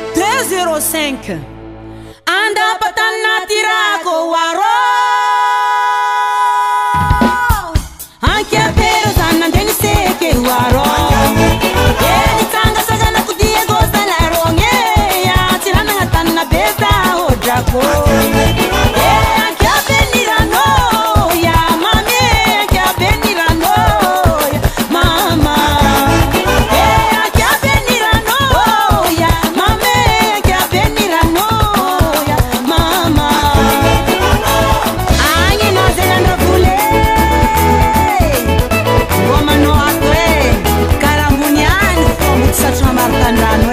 205 andapatana tirako waro anche a vero zanna ndeni seke waro eni tanga sagana kudiego salaronge ya tirana ngatana beza odrako anche a benirano ya mame anche a benirano ya mama anche a benirano ya mame anche a benirano ya mama anche no zelanda fule Romano atwe Karambuniani Mutsacho martandano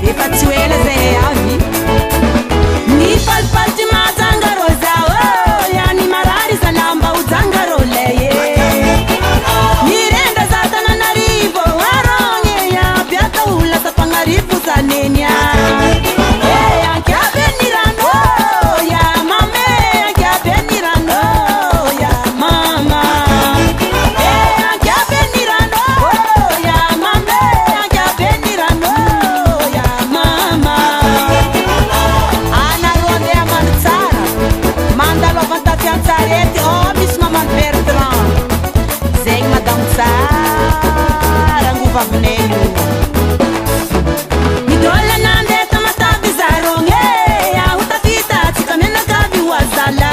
e fatiwele ze avi Ni palpati mazangaro zao yani marari salamba uzangaro leye Ni renda zatana narivo waronge ya piata ula sapangarifu sanenya anche a benirano ya mame anche a benirano ya mama anche a benirano ya mame anche a benirano ya mama ana ronde a manzara mandalo avanti fianzareti oh miss mama Bertrand zeng madame Sara nguva vneyo Nidola nande tamata bizaronge ya utafita tikamena gabi wazala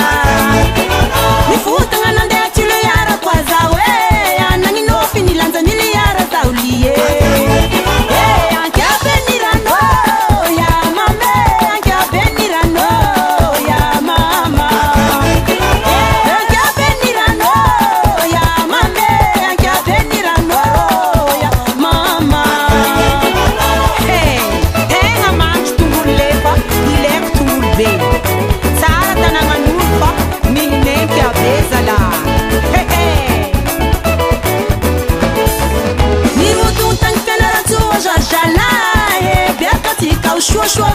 Nifuta nganande achilo yara kwa zawe ya nangi nofi nilanza nili yara zauliye anche a benirano ya mame anche a benirano ya mama anche a benirano ya mame anche a benirano ya mama Tenga manch tunguleva ilek tungulbe Sara tananganulpa minenke a bezala Ni mutu tank penara tuwa jajala Biaka tika ushua shua